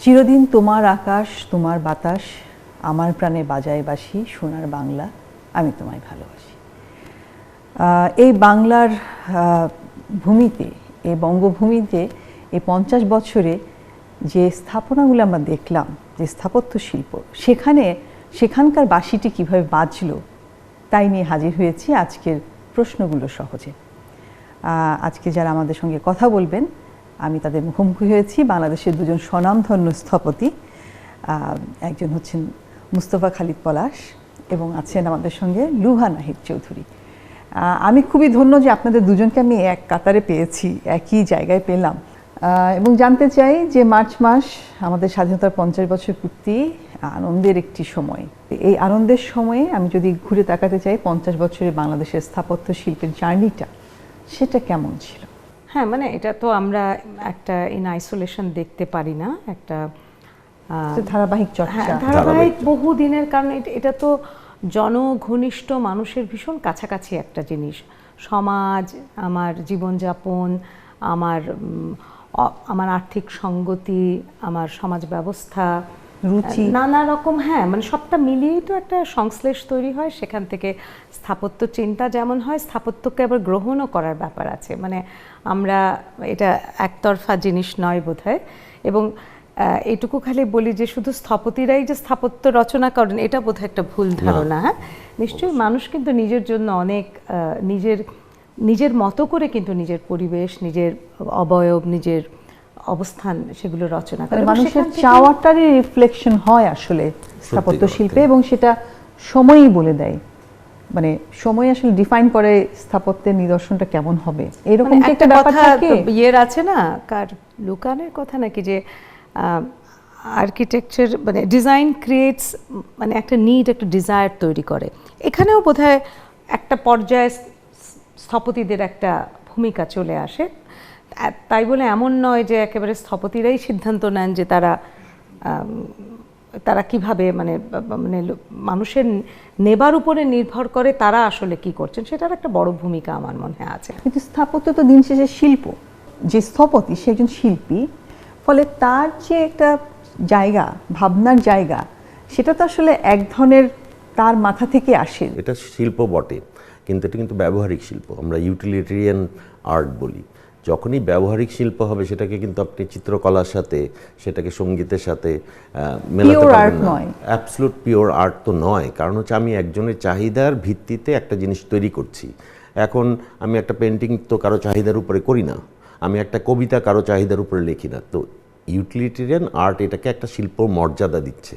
চিরদিন তোমার আকাশ তোমার বাতাস আমার প্রাণে বাজায় বাঁশি সোনার বাংলা আমি তোমায় ভালোবাসি। এই বাংলার ভূমিতে, এই বঙ্গভূমিতে এই 50 বছরে যে স্থাপনাগুলো আমরা দেখলাম, যে স্থাপত্য শিল্প, সেখানকার বাঁশিটি কীভাবে বাজলো তাই নিয়ে হাজির হয়েছি আজকের প্রশ্নগুলো সহজে। আজকে যারা আমাদের সঙ্গে কথা বলবেন আমি তাদের মুখোমুখি হয়েছি। বাংলাদেশের দুজন স্বনামধন্য স্থপতি, একজন হচ্ছেন মুস্তফা খালিদ পলাশ এবং আছেন আমাদের সঙ্গে লুহা নাহিদ চৌধুরী। আমি খুবই ধন্য যে আপনাদের দুজনকে আমি এক কাতারে পেয়েছি, একই জায়গায় পেলাম। এবং জানতে চাই যে মার্চ মাস আমাদের স্বাধীনতার 50 বছর পূর্তি, আনন্দের একটি সময়। এই আনন্দের সময়ে আমি যদি ঘুরে তাকাতে চাই 50 বছরের বাংলাদেশের স্থাপত্য শিল্পের জার্নিটা, সেটা কেমন ছিল? হ্যাঁ, মানে এটা তো আমরা একটা ইন আইসোলেশন দেখতে পারি না, একটা ধারাবাহিক চর্চা, ধারাবাহিক বহুদিনের, কারণ এটা তো জনঘনিষ্ঠ মানুষের ভীষণ কাছাকাছি একটা জিনিস। সমাজ, আমার জীবনযাপন, আমার আর্থিক সঙ্গতি, আমার সমাজ ব্যবস্থা, রুচি, নানা রকম, হ্যাঁ মানে সবটা মিলিয়েই তো একটা সংশ্লেষ তৈরি হয়। সেখান থেকে স্থাপত্য চিন্তা যেমন হয়, স্থাপত্যকে আবার গ্রহণও করার ব্যাপার আছে। মানে আমরা এটা একতরফা জিনিস নয় বোধহয়। এবং এটুকু খালি বলি যে শুধু স্থপতিরাই যে স্থাপত্য রচনা করেন এটা বোধহয় একটা ভুল ধারণা। হ্যাঁ, নিশ্চয়ই মানুষ কিন্তু নিজের জন্য অনেক নিজের মতো করে কিন্তু নিজের পরিবেশ, নিজের অবয়ব, নিজের অবস্থান সেগুলো রচনা করে। মানুষের চাওয়াটারই রিফ্লেকশন হয় আসলে স্থাপত্য শিল্পে, এবং সেটা সময়ই বলে দেয়। মানে সময় আসলে ডিফাইন করে স্থাপত্যের নিদর্শনটা কেমন হবে, এরকম একটা ব্যাপার থাকে। ইয়ের আছে না, কার লুকানের কথা নাকি, যে আর্কিটেকচার মানে ডিজাইন ক্রিয়েটস, মানে একটা নিড, একটা ডিজায়ার তৈরি করে। এখানেও বোধহয় একটা পর্যায়ে স্থপতিদের একটা ভূমিকা চলে আসে। তাই বলে এমন নয় যে একেবারে স্থপতিরাই সিদ্ধান্ত নেন যে তারা কিভাবে মানে মানুষের নেবার উপরে নির্ভর করে তারা আসলে কি করছেন, সেটার একটা বড় ভূমিকা আমার মনে আছে। কিন্তু স্থাপত্য তো দিন শেষে শিল্প, যে স্থপতি সে একজন শিল্পী, ফলে তার যে একটা জায়গা, ভাবনার জায়গা, সেটা তো আসলে এক ধরনের তার মাথা থেকে আসে। এটা শিল্প বটে, কিন্তু এটা কিন্তু ব্যবহারিক শিল্প, আমরা ইউটিলিটেরিয়ান আর্ট বলি। যখনই ব্যবহারিক শিল্প হবে সেটাকে কিন্তু আপনি চিত্রকলার সাথে, সেটাকে সঙ্গীতের সাথে মেলাতে পারবেন না। অ্যাবসলিউট পিওর আর্ট তো নয়, কারণ হচ্ছে আমি একজনের চাহিদার ভিত্তিতে একটা জিনিস তৈরি করছি। এখন আমি একটা পেন্টিং তো কারো চাহিদার উপরে করি না, আমি একটা কবিতা কারো চাহিদার উপরে লিখি না। তো ইউটিলিটেরিয়ান আর্ট এটাকে একটা শিল্প মর্যাদা দিচ্ছে।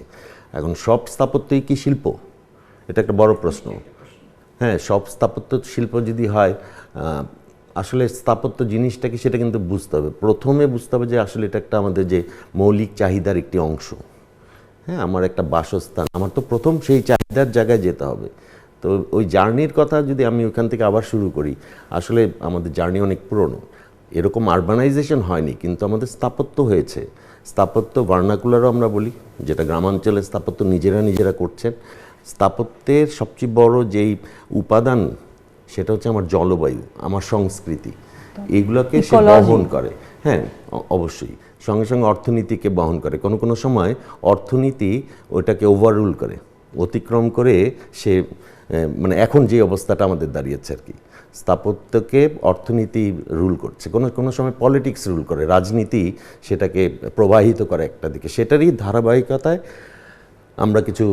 এখন সব স্থাপত্যই কি শিল্প? এটা একটা বড় প্রশ্ন। হ্যাঁ, সব স্থাপত্য শিল্প যদি হয়, আসলে স্থাপত্য জিনিসটা কি সেটা কিন্তু বুঝতে হবে। প্রথমে বুঝতে হবে যে আসলে এটা একটা আমাদের যে মৌলিক চাহিদার একটি অংশ। হ্যাঁ, আমার একটা বাসস্থান, আমার তো প্রথম সেই চাহিদার জায়গায় যেতে হবে। তো ওই জার্নির কথা যদি আমি ওইখান থেকে আবার শুরু করি, আসলে আমাদের জার্নি অনেক পুরনো। এরকম আরবানাইজেশন হয়নি, কিন্তু আমাদের স্থাপত্য হয়েছে। স্থাপত্য ভার্নাকুলারও আমরা বলি, যেটা গ্রামাঞ্চলে স্থাপত্য নিজেরা করছেন। স্থাপত্যের সবচেয়ে বড় যেই উপাদান সেটা হচ্ছে আমার জলবায়ু, আমার সংস্কৃতি, এগুলোকে সে বহন করে। হ্যাঁ, অবশ্যই সঙ্গে সঙ্গে অর্থনীতিকে বহন করে। কোনো সময় অর্থনীতি ওটাকে ওভাররুল করে, অতিক্রম করে সে মানে এখন যে অবস্থাটা আমাদের দাঁড়িয়েছে আর কি, স্থাপত্যকে অর্থনীতি রুল করছে, কোনো সময় পলিটিক্স রুল করে, রাজনীতি সেটাকে প্রবাহিত করে একটা দিকে। সেটারই ধারাবাহিকতায় আমরা কিছু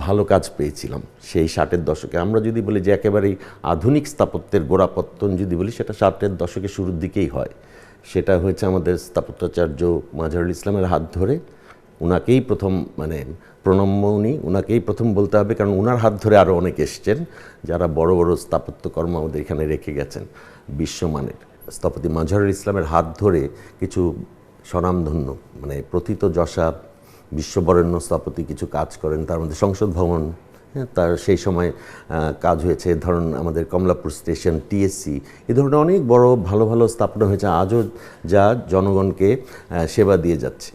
ভালো কাজ পেয়েছিলাম সেই 60-এর দশকে। আমরা যদি বলি যে একেবারেই আধুনিক স্থাপত্যের গোড়াপত্তন যদি বলি, সেটা 60-এর দশকের শুরুর দিকেই হয়। সেটা হয়েছে আমাদের স্থাপত্যাচার্য মাজহারুল ইসলামের হাত ধরে। উনাকেই প্রথম, মানে প্রণম্য উনাকেই প্রথম বলতে হবে, কারণ উনার হাত ধরে আরও অনেক এসছেন যারা বড় বড় স্থাপত্যকর্ম আমাদের এখানে রেখে গেছেন বিশ্বমানের। স্থপতি মাজহারুল ইসলামের হাত ধরে কিছু স্বনামধন্য, মানে প্রথিতযশা বিশ্ববরেণ্য স্থপতি কিছু কাজ করেন। তার মধ্যে সংসদ ভবন, তার সেই সময় কাজ হয়েছে। ধরুন আমাদের কমলাপুর স্টেশন, টিএসসি, এই ধরনের অনেক বড় ভালো ভালো স্থাপনা হয়েছে, আজও যা জনগণকে সেবা দিয়ে যাচ্ছে।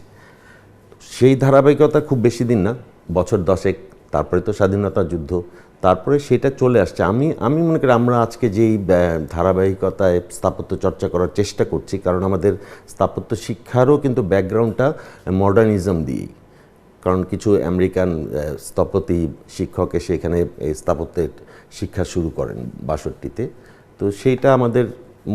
সেই ধারাবাহিকতা খুব বেশি দিন না, বছর 10 তারপরে তো স্বাধীনতা যুদ্ধ, তারপরে সেটা চলে আসছে। আমি মনে করি আমরা আজকে যেই ধারাবাহিকতায় স্থাপত্য চর্চা করার চেষ্টা করছি, কারণ আমাদের স্থাপত্য শিক্ষারও কিন্তু ব্যাকগ্রাউন্ডটা মডার্নিজম দিয়েই, কারণ কিছু আমেরিকান স্থপতি শিক্ষক এসে এখানে এই স্থাপত্যের শিক্ষা শুরু করেন 62-তে। তো সেইটা আমাদের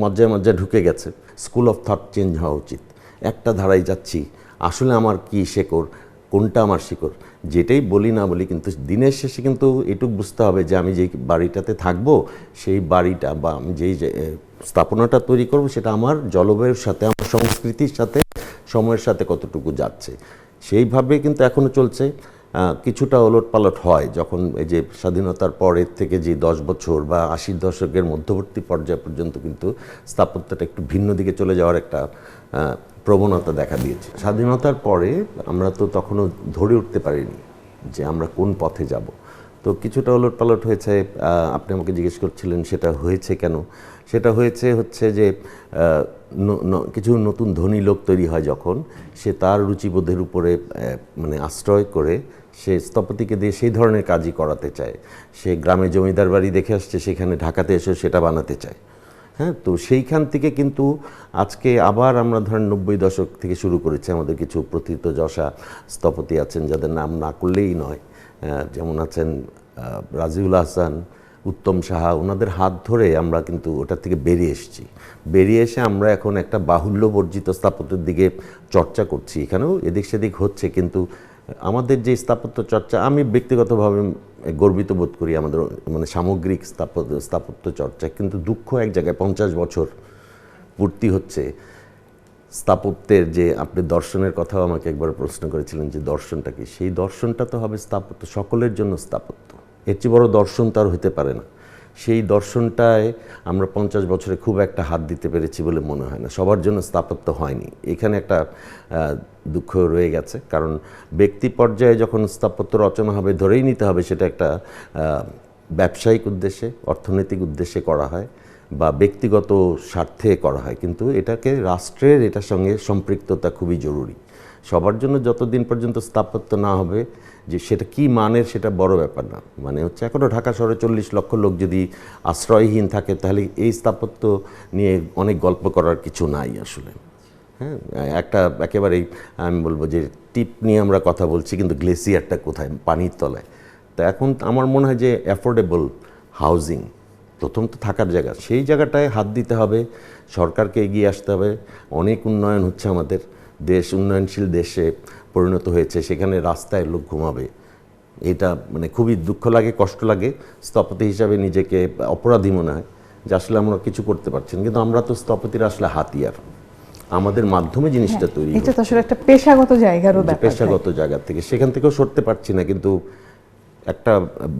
মজ্জায় মজ্জায় ঢুকে গেছে। স্কুল অফ থট চেঞ্জ হওয়া উচিত। একটা ধারায় যাচ্ছি, আসলে আমার কি শেকড়, কোনটা আমার শিকড়, যেটাই বলি না বলি, কিন্তু দিনের শেষে কিন্তু এটুকু বুঝতে হবে যে আমি যেই বাড়িটাতে থাকবো, সেই বাড়িটা বা আমি যেই স্থাপনাটা তৈরি করব, সেটা আমার জলবায়ুর সাথে, আমার সংস্কৃতির সাথে, সময়ের সাথে কতটুকু যাচ্ছে, সেইভাবে কিন্তু এখনও চলছে। কিছুটা ওলটপালট হয় যখন এই যে স্বাধীনতার পরের থেকে যে 10 বছর বা 80-র দশকের মধ্যবর্তী পর্যায় পর্যন্ত কিন্তু স্থাপত্যটা একটু ভিন্ন দিকে চলে যাওয়ার একটা প্রবণতা দেখা দিয়েছে। স্বাধীনতার পরে আমরা তো তখনও ধরে উঠতে পারিনি যে আমরা কোন পথে যাব। তো কিছুটা ওলটপালট হয়েছে। আপনি আমাকে জিজ্ঞেস করছিলেন সেটা হয়েছে কেন। সেটা হচ্ছে যে কিছু নতুন ধনী লোক তৈরি হয় যখন, সে তার রুচিবোধের উপরে মানে আশ্রয় করে সে স্থপতিকে দিয়ে সেই ধরনের কাজই করাতে চায়। সে গ্রামে জমিদার বাড়ি দেখে আসছে, সেখানে ঢাকাতে এসে সেটা বানাতে চায়। হ্যাঁ, তো সেইখান থেকে কিন্তু আজকে আবার আমরা ধরেন 90 দশক থেকে শুরু করেছি। আমাদের কিছু প্রথিতযশা স্থপতি আছেন যাদের নাম না করলেই নয়, যেমন আছেন রাজিউল আহসান, উত্তম সাহা, ওনাদের হাত ধরে আমরা কিন্তু ওটার থেকে বেরিয়ে এসে আমরা এখন একটা বাহুল্য বর্জিত স্থাপত্যের দিকে চর্চা করছি। এখানেও এদিক সেদিক হচ্ছে, কিন্তু আমাদের যে স্থাপত্য চর্চা, আমি ব্যক্তিগতভাবে গর্বিত বোধ করি আমাদের মানে সামগ্রিক স্থাপত্য চর্চা। কিন্তু দুঃখ এক জায়গায় 50 বছর পূর্তি হচ্ছে স্থাপত্যের। যে আপনি দর্শনের কথাও আমাকে একবার প্রশ্ন করেছিলেন যে দর্শনটা কি, সেই দর্শনটা তো হবে স্থাপত্য, সকলের জন্য স্থাপত্য। এর চেয়ে বড় দর্শন তো আর হতে পারে না। সেই দর্শনটায় আমরা 50 বছরে খুব একটা হাত দিতে পেরেছি বলে মনে হয় না। সবার জন্য স্থাপত্য হয়নি, এখানে একটা দুঃখ রয়ে গেছে। কারণ ব্যক্তি পর্যায়ে যখন স্থাপত্য রচনা হবে, ধরেই নিতে হবে সেটা একটা ব্যবসায়িক উদ্দেশ্যে, অর্থনৈতিক উদ্দেশ্যে করা হয় বা ব্যক্তিগত স্বার্থে করা হয়, কিন্তু এটাকে রাষ্ট্রের এটার সঙ্গে সম্পৃক্ততা খুবই জরুরি। সবার জন্য যতদিন পর্যন্ত স্থাপত্য না হবে, যে সেটা কি মানের সেটা বড় ব্যাপার না। মানে হচ্ছে এখনও ঢাকা শহরে 40 লক্ষ লোক যদি আশ্রয়হীন থাকে, তাহলে এই স্থাপত্য নিয়ে অনেক গল্প করার কিছু নাই আসলে। হ্যাঁ, একটা একেবারেই আমি বলবো যে টিপ নিয়ে আমরা কথা বলছি, কিন্তু গ্লেসিয়ারটা কোথায়, পানির তলায়। তো এখন আমার মনে হয় যে অ্যাফোর্ডেবল হাউজিং, প্রথম তো থাকার জায়গা, সেই জায়গাটায় হাত দিতে হবে, সরকারকে এগিয়ে আসতে হবে। অনেক উন্নয়ন হচ্ছে, আমাদের দেশ উন্নয়নশীল দেশে পরিণত হয়েছে, সেখানে রাস্তায় লোক ঘুমাবে। এটা মানে খুবই দুঃখ লাগে, কষ্ট লাগে। স্থপতি হিসাবে নিজেকে অপরাধী মনে হয় যে আসলে আমরা কিছু করতে পারছি না, কিন্তু আমরা তো স্থপতিরা আসলে হাতিয়ার, আমাদের মাধ্যমে জিনিসটা তৈরি। এটা তো আসলে একটা পেশাগত জায়গারও ব্যাপার, পেশাগত জায়গা থেকে সেখান থেকেও সরতে পারছি না। কিন্তু একটা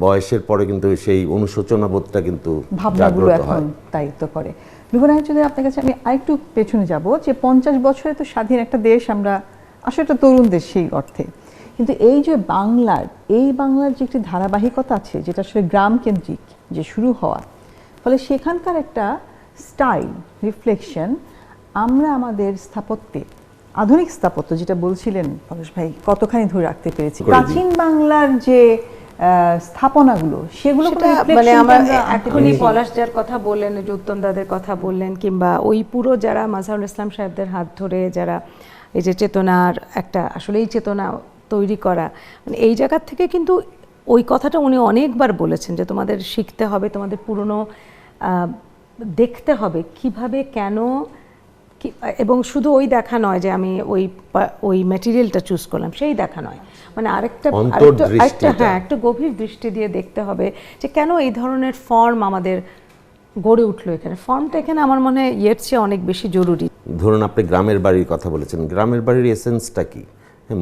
বয়সের পরে কিন্তু সেই অনুশোচনা বোধটা কিন্তু ভাবনাগুলো এখন দায়িত্ব করে। রুবনা, যদি আপনার কাছে আমি আরেকটু পেছনে যাব, যে 50 বছরে তো স্বাধীন একটা দেশ, আমরা আসলে একটা তরুণ দেশ সেই অর্থে, কিন্তু এই যে বাংলার যে একটি ধারাবাহিকতা আছে, যেটা আসলে গ্রাম কেন্দ্রিক যে শুরু হওয়া, ফলে সেখানকার একটা স্টাইল রিফ্লেকশন আমরা আমাদের স্থাপত্যে, আধুনিক স্থাপত্য যেটা বলছিলেন পলাশ ভাই, কতখানি ধরে রাখতে পেরেছি। প্রাচীন বাংলার যে স্থাপনাগুলো, সেগুলো মানে আমার এখনই পলাশ যার কথা বললেন, যে উত্তম দাদের কথা বললেন, কিংবা ওই পুরো যারা মাজহারুল ইসলাম সাহেবদের হাত ধরে যারা এই যে চেতনার একটা, আসলে এই চেতনা তৈরি করা, মানে এই জায়গার থেকে কিন্তু ওই কথাটা উনি অনেকবার বলেছেন যে তোমাদের শিখতে হবে, তোমাদের পুরনো দেখতে হবে কিভাবে, কেন, এবং শুধু ওই দেখা নয় যে আমি ওই ম্যাটেরিয়ালটা চুজ করলাম, সেই দেখা নয়, মানে আরেকটা হ্যাঁ, একটা গভীর দৃষ্টি দিয়ে দেখতে হবে যে কেন এই ধরনের ফর্ম আমাদের গড়ে উঠলো এখানে। ফর্মটা এখানে আমার মনে হয় এর চেয়ে অনেক বেশি জরুরি। ধরুন আপনি গ্রামের বাড়ির কথা বলেছেন, গ্রামের বাড়ির এসেন্সটা কি?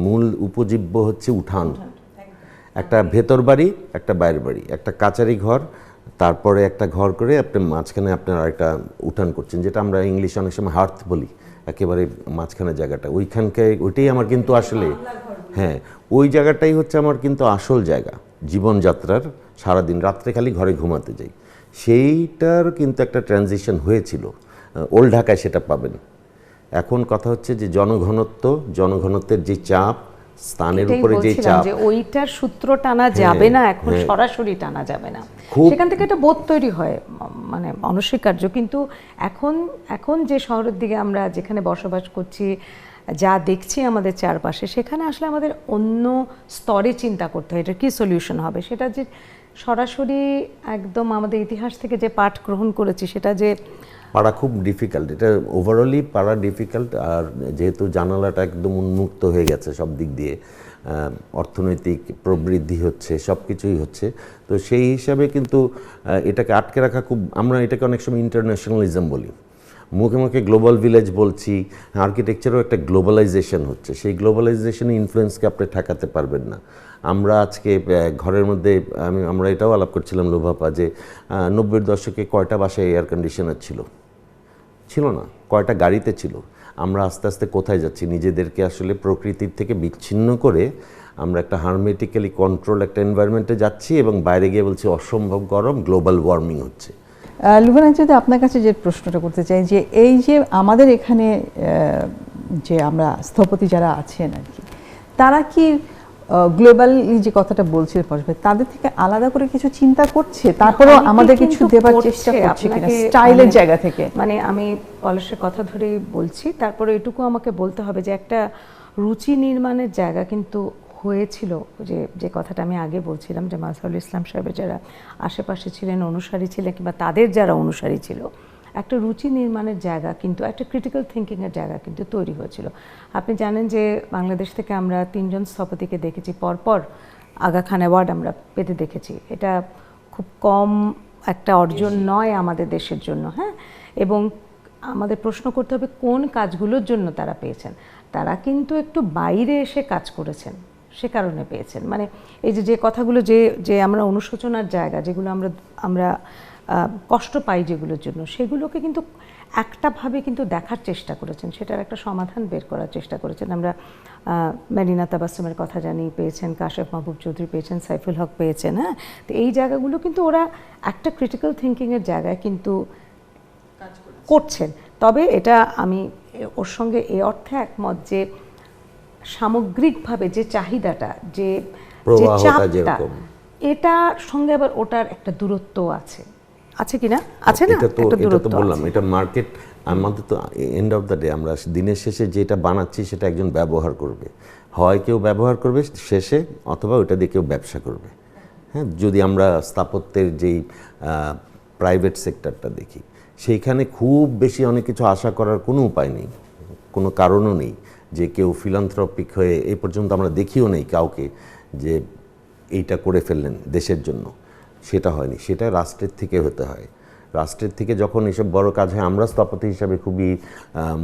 মূল উপজীব্য হচ্ছে উঠান, একটা ভেতর বাড়ি, একটা বাইরের বাড়ি, একটা কাচারি ঘর, তারপরে একটা ঘর করে আপনি মাঝখানে আপনার আরেকটা উঠান করছেন, যেটা আমরা ইংলিশে অনেক সময় হার্থ বলি, একেবারে মাঝখানে জায়গাটা, ওইটাই আমার কিন্তু আসলে, হ্যাঁ, ওই জায়গাটাই হচ্ছে আমার কিন্তু আসল জায়গা জীবনযাত্রার। সারাদিন রাত্রে খালি ঘরে ঘুমাতে যাই, সেইটার কিন্তু একটা ট্রানজিশন হয়েছিল। ওল্ড ঢাকায় সেটা পাবেন। এখন কথা হচ্ছে যে জনঘনত্বের যে চাপ, স্থানের এটাই উপরে যে বলছিলাম চাপ, যে ওইটার সূত্র টানা যাবে না, এখন সরাসরি টানা যাবে না, সেখান থেকে একটা বোধ তৈরি হয়, মানে অনস্বীকার্য। কিন্তু এখন যে শহরের দিকে আমরা যেখানে বসবাস করছি, যা দেখছি আমাদের চারপাশে, সেখানে আসলে আমাদের অন্য স্তরে চিন্তা করতে হয় এটা কি সলিউশন হবে। সেটা যে সরাসরি একদম আমাদের ইতিহাস থেকে যে পাঠ গ্রহণ করেছি সেটা যে পারা খুব ডিফিকাল্ট, এটা ওভারঅলই পারা ডিফিকাল্ট। আর যেহেতু জানালাটা একদম উন্মুক্ত হয়ে গেছে সব দিক দিয়ে, অর্থনৈতিক প্রবৃদ্ধি হচ্ছে, সব কিছুই হচ্ছে, তো সেই হিসাবে কিন্তু এটাকে আটকে রাখা খুব, আমরা এটাকে অনেক সময় ইন্টারন্যাশনালিজম বলি, মুখে মুখে গ্লোবাল ভিলেজ বলছি, আর্কিটেকচারও একটা গ্লোবালাইজেশন হচ্ছে, সেই গ্লোবালাইজেশনের ইনফ্লুয়েন্সকে আপনি ঠেকাতে পারবেন না। আমরা আজকে ঘরের মধ্যে আমরা এটাও আলাপ করছিলাম লোভাপা, যে 90-এর দশকে কয়টা বাসায় এয়ার কন্ডিশনার ছিল না, কয়টা গাড়িতে ছিল। আমরা আস্তে আস্তে কোথায় যাচ্ছি, নিজেদেরকে আসলে প্রকৃতির থেকে বিচ্ছিন্ন করে আমরা একটা হারমেটিক্যালি কন্ট্রোল একটা এনভায়রনমেন্টে যাচ্ছি, এবং বাইরে গিয়ে বলছি অসম্ভব গরম, গ্লোবাল ওয়ার্মিং হচ্ছে। লুবানা, যদি আপনার কাছে যে প্রশ্নটা করতে চাই, যে এই যে আমাদের এখানে যে আমরা স্থপতি যারা আছেন আর কি, তারা কি গ্লোবালি যে কথাটা বলছিল পরস্পর, তাদের থেকে আলাদা করে কিছু চিন্তা করছে, তারপরেও আমাদের কিছু দেবার চেষ্টা করছে কিনা স্টাইলের জায়গা থেকে? মানে আমি পলাশের কথা ধরেই বলছি, তারপরে এটুকু আমাকে বলতে হবে যে একটা রুচি নির্মাণের জায়গা কিন্তু হয়েছিল, যে কথাটা আমি আগে বলছিলাম, যে মাজহারুল ইসলাম সাহেবের যারা আশেপাশে ছিলেন, অনুসারী ছিলেন, কিংবা তাদের যারা অনুসারী ছিল, একটা রুচি নির্মাণের জায়গা কিন্তু, একটা ক্রিটিক্যাল থিঙ্কিংয়ের জায়গা কিন্তু তৈরি হয়েছিল। আপনি জানেন যে বাংলাদেশ থেকে আমরা 3 জন স্থপতিকে দেখেছি, পরপর আগা খান অ্যাওয়ার্ড আমরা পেতে দেখেছি। এটা খুব কম একটা অর্জন নয় আমাদের দেশের জন্য, হ্যাঁ। এবং আমাদের প্রশ্ন করতে হবে কোন কাজগুলোর জন্য তারা পেয়েছেন। তারা কিন্তু একটু বাইরে এসে কাজ করেছেন, সে কারণে পেয়েছেন। মানে এই যে কথাগুলো যে আমরা অনুশোচনার জায়গা, যেগুলো আমরা কষ্ট পাই যেগুলোর জন্য, সেগুলোকে কিন্তু একটাভাবে কিন্তু দেখার চেষ্টা করেছেন, সেটার একটা সমাধান বের করার চেষ্টা করেছেন। আমরা মেরিনা তাবাসসুমের কথা জানি, পেয়েছেন কাশেফ মাহবুব চৌধুরী, পেয়েছেন সাইফুল হক, পেয়েছেন, হ্যাঁ। তো এই জায়গাগুলো কিন্তু ওরা একটা ক্রিটিক্যাল থিঙ্কিংয়ের জায়গায় কিন্তু করছেন। তবে এটা আমি ওর সঙ্গে এই অর্থে একমত যে সামগ্রিকভাবে যে চাহিদাটা, যে চাপটা, এটার সঙ্গে আবার ওটার একটা দূরত্ব আছে কিনা, আছে না? এটা তো বললাম, এটা মার্কেট। আমাদের তো এন্ড অফ দ্য ডে আমরা দিনের শেষে যেটা বানাচ্ছি সেটা একজন ব্যবহার করবে, হয় কেউ ব্যবহার করবে শেষে, অথবা ওইটা দিয়ে কেউ ব্যবসা করবে, হ্যাঁ। যদি আমরা স্থাপত্যের যেই প্রাইভেট সেক্টরটা দেখি, সেইখানে খুব বেশি অনেক কিছু আশা করার কোনো উপায় নেই, কোনো কারণও নেই যে কেউ ফিলান্থ্রপিক হয়ে, এই পর্যন্ত আমরা দেখিও নেই কাউকে যে এইটা করে ফেললেন দেশের জন্য, সেটা হয়নি। সেটা রাষ্ট্রের থেকে হতে হয়। রাষ্ট্রের থেকে যখন এসব বড় কাজ হয়, আমরা স্থপতি হিসাবে খুবই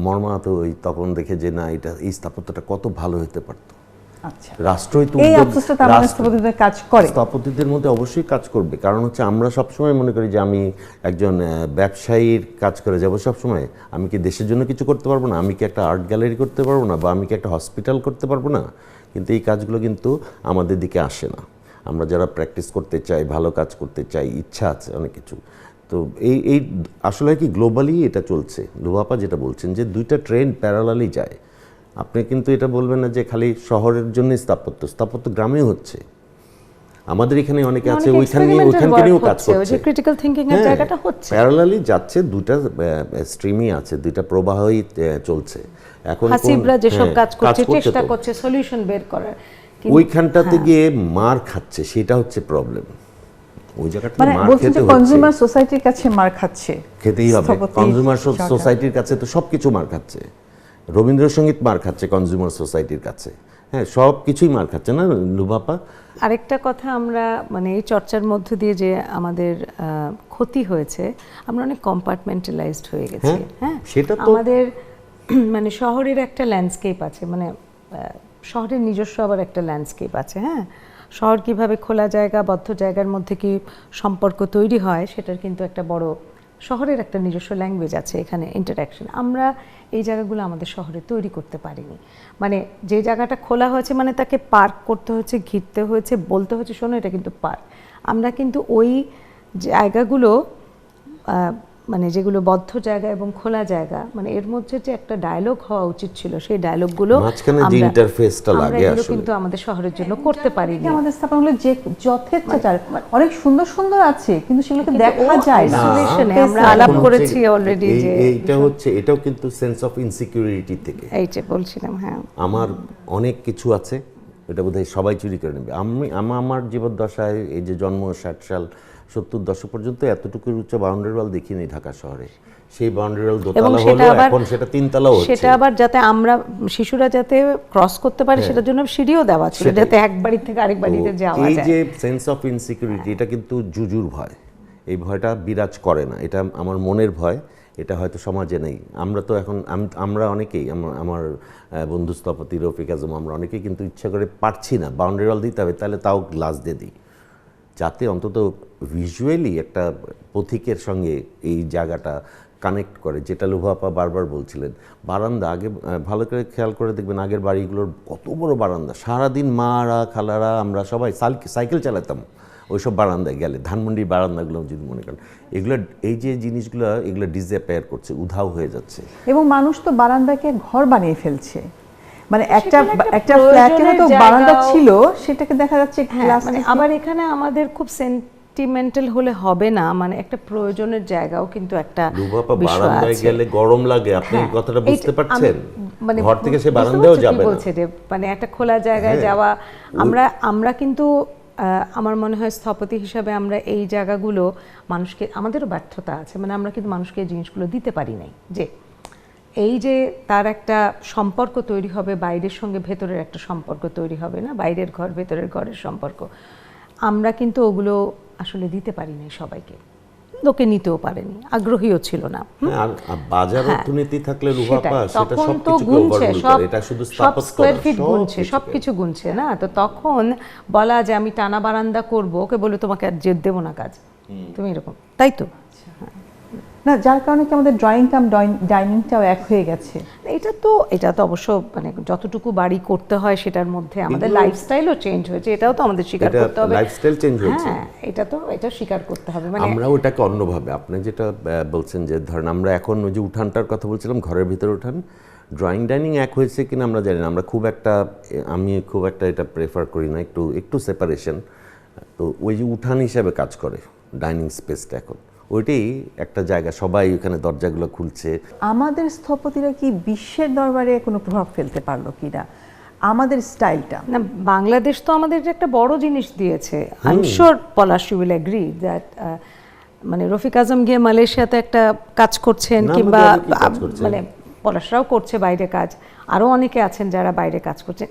মর্মাহত হই তখন দেখে যে না, এই স্থাপত্যটা কত ভালো হতে পারতো। আচ্ছা, রাষ্ট্রই তো স্থপতিদের মধ্যে অবশ্যই কাজ করবে, কারণ হচ্ছে আমরা সবসময় মনে করি যে আমি একজন ব্যবসায়ীর কাজ করে যাব সবসময়, আমি কি দেশের জন্য কিছু করতে পারবো না, আমি কি একটা আর্ট গ্যালারি করতে পারবো না, বা আমি কি একটা হসপিটাল করতে পারবো না। কিন্তু এই কাজগুলো কিন্তু আমাদের দিকে আসে না। আমরা যারা প্র্যাকটিস করতে চাই, ভালো কাজ করতে চাই, ইচ্ছা আছে অনেক কিছু, তো এই আসলে কি গ্লোবালি এটা চলছে। লুভাপা যেটা বলছেন যে দুইটা ট্রেন্ড প্যারালালি যায়, আপনি কিন্তু এটা বলবেন না যে খালি শহরের জন্য স্থাপত্য গ্রামেও হচ্ছে। আমাদের এখানে অনেকে আছে ওইখানেও কাজ করছে, ক্রিটিক্যাল থিংকিং এর জায়গাটা হচ্ছে, প্যারালালি যাচ্ছে, দুইটা স্ট্রিমই আছে, দুইটা প্রবাহই চলছে। এখন হাসিবরা যেসব কাজ করছে, চেষ্টা করছে সলিউশন বের করার, ওইখানটাতে গিয়ে মার খাচ্ছে, সেটা হচ্ছে প্রবলেম। ওই জায়গাটা মার খেতে হচ্ছে, কনজিউমার সোসাইটির কাছে মার খাচ্ছে, খেতেই হবে। কনজিউমার সোসাইটির কাছে তো সবকিছু মার খাচ্ছে, রবীন্দ্রসঙ্গীত মার খাচ্ছে কনজিউমার সোসাইটির কাছে, হ্যাঁ, সব কিছুই মার খাচ্ছে না লুভাপা? আরেকটা কথা, আমরা মানে এই চর্চার মধ্য দিয়ে যে আমাদের ক্ষতি হয়েছে, আমরা অনেক কম্পার্টমেন্টালাইজড হয়ে গেছি, হ্যাঁ। সেটা তো আমাদের মানে শহরের একটা ল্যান্ডস্কেপ আছে, মানে শহরের নিজস্ব আবার একটা ল্যান্ডস্কেপ আছে, হ্যাঁ। শহর কিভাবে খোলা জায়গা, বদ্ধ জায়গার মধ্যে কি সম্পর্ক তৈরি হয়, সেটার কিন্তু একটা বড়, শহরের একটা নিজস্ব ল্যাঙ্গুয়েজ আছে, এখানে ইন্টারঅ্যাকশন। আমরা এই জায়গাগুলো আমাদের শহরে তৈরি করতে পারিনি। মানে যে জায়গাটা খোলা হয়েছে, মানে তাকে পার্ক করতে হয়েছে, ঘিরতে হয়েছে, বলতে হয়েছে শোনো এটা কিন্তু পার্ক। আমরা কিন্তু ওই জায়গাগুলো মানে যেগুলো বদ্ধ জায়গা এবং খোলা জায়গা, মানে এর মধ্যে যে একটা ডায়লগ হওয়া উচিত ছিল, সেই ডায়লগগুলো মাঝখানে যে ইন্টারফেসটা লাগে এগুলো আসলে কিন্তু আমাদের শহরের জন্য করতে পারিনি। আমাদের স্থাপনাগুলো যে যথেচ্ছাচার অনেক সুন্দর সুন্দর আছে, কিন্তু সেগুলোকে দেখা যায় না। Isolation-এ আমরা এখন আলাপ হচ্ছে করেছি অলরেডি যে এইটা হচ্ছে, এটাও কিন্তু সেন্স অফ ইনসিকিউরিটি থেকে। এই যে বলছিলাম, হ্যাঁ আমার অনেক কিছু আছে, এটা বোধহয় সবাই চুরি করে নেবে। আমার জীবদ্দশায় এই যে জন্ম 60 সাল 70 দশক পর্যন্ত এতটুকু উচ্চ বাউন্ডারি ওয়াল দেখিনি ঢাকা শহরে। সেই বাউন্ডারি ওয়াল দোতলা হলো, এখন সেটা তিনতলাও হচ্ছে। সেটা আবার যাতে আমরা শিশুরা যাতে ক্রস করতে পারে সেটার জন্য সিঁড়িও দেওয়া ছিল, যাতে এক বাড়ি থেকে আরেক বাড়িতে যাওয়া যায়। এই যে সেন্স অফ ইনসিকিউরিটি, এটা কিন্তু জুজুর ভয়, এই ভয়টা বিরাজ করে না। এটা আমার মনের ভয়, এটা হয়তো সমাজে নেই। আমরা তো এখন আমরা অনেকেই, আমার বন্ধু স্থপতি রফিক আজম, আমরা অনেকেই কিন্তু ইচ্ছা করে পারছি না বাউন্ডারি ওয়াল দিতে হবে, তাহলে তাও গ্লাস দিয়ে দিই, যাতে অন্তত ভিজুয়ালি একটা পথিকের সঙ্গে এই জায়গাটা কানেক্ট করে। যেটা লুভাপা বারবার বলছিলেন, বারান্দা আগে ভালো করে খেয়াল করে দেখবেন, আগের বাড়িগুলোর কত বড় বারান্দা, সারাদিন মারা খালারা আমরা সবাই সাইকেল চালাতাম ওইসব বারান্দায় গেলে। ধানমন্ডির বারান্দাগুলো যদি মনে করেন, এগুলো এই যে জিনিসগুলো, এগুলো ডিসঅ্যাপিয়ার করছে, উধাও হয়ে যাচ্ছে। এবং মানুষ তো বারান্দাকে ঘর বানিয়ে ফেলছে, মানে একটা ফ্ল্যাটে হয়তো বারান্দা ছিল, সেটাকে দেখা যাচ্ছে ক্লাস। মানে আবার এখানে আমাদের খুব সেন্টিমেন্টাল হলে হবে না, মানে একটা প্রয়োজনের জায়গাও কিন্তু একটা লুভাপা বিষয় বারান্দায় আছে। গেলে গরম লাগে, আপনি এই কথাটা বুঝতে পারছেন? মানে ঘর থেকে সে বারান্দাও যাবে না। বলছে যে মানে একটা খোলা জায়গায় যাওয়া, আমরা কিন্তু আমার মনে হয় স্থপতি হিসাবে আমরা এই জায়গাগুলো মানুষকে, আমাদেরও ব্যর্থতা আছে, মানে আমরা কিন্তু মানুষকে এই জিনিসগুলো দিতে পারি নাই, যে এই যে তার একটা সম্পর্ক তৈরি হবে, বাইরের সঙ্গে ভেতরের একটা সম্পর্ক তৈরি হবে না, বাইরের ঘর ভেতরের ঘরের সম্পর্ক, আমরা কিন্তু ওগুলো আসলে দিতে পারি নাই সবাইকে, লোকে নিতেও পারেনি, আগ্রহীও ছিল না। আর বাজার অর্থনীতি থাকলে রুহাপা সেটা তখন তো সবকিছু গুনছে, করে, এটা শুধু সব স্থাপত্য স্কয়ার না, ফিট গুনছে, সবকিছু গুনছে না। তো তখন বলা যে আমি টানা বারান্দা করব, ওকে বলে তোমাকে আর জেদ দেবো না কাজ, তুমি এরকম, তাই তো না, যার কারণে কি আমাদের ড্রয়িং কাম ডাইনিংটাও এক হয়ে গেছে। এটা তো অবশ্য মানে যতটুকু বাড়ি করতে হয় সেটার মধ্যে আমাদের লাইফস্টাইলও চেঞ্জ হয়েছে, এটাও তো আমাদের স্বীকার করতে হবে। লাইফস্টাইল চেঞ্জ হয়েছে, হ্যাঁ এটা স্বীকার করতে হবে। মানে আমরা ওটাকে অন্যভাবে, আপনি যেটা বলছেন যে ধরেন আমরা এখন ওই যে উঠানটার কথা বলছিলাম, ঘরের ভিতরে উঠান, ড্রয়িং ডাইনিং এক হয়েছে কিনা আমরা জানি না। আমি খুব একটা এটা প্রেফার করি না, একটু সেপারেশন। তো ওই যে উঠান হিসাবে কাজ করে ডাইনিং স্পেসটা, এখন ওইটাই একটা জায়গা, সবাই ওখানে দরজাগুলো খুলছে। আমাদের স্থপতিরা কি বিশ্বের দরবারে কোনো প্রভাব ফেলতে পারলো কিনা আমাদের স্টাইলটা? না, বাংলাদেশ তো আমাদের একটা বড় জিনিস দিয়েছে। I am sure Palash you will agree that, মানে রফিক আজম গিয়ে মালয়েশিয়াতে একটা কাজ করছেন, কিংবা মানে পলাশরাও করছে বাইরে কাজ, আরও অনেকে আছেন যারা বাইরে কাজ করছেন।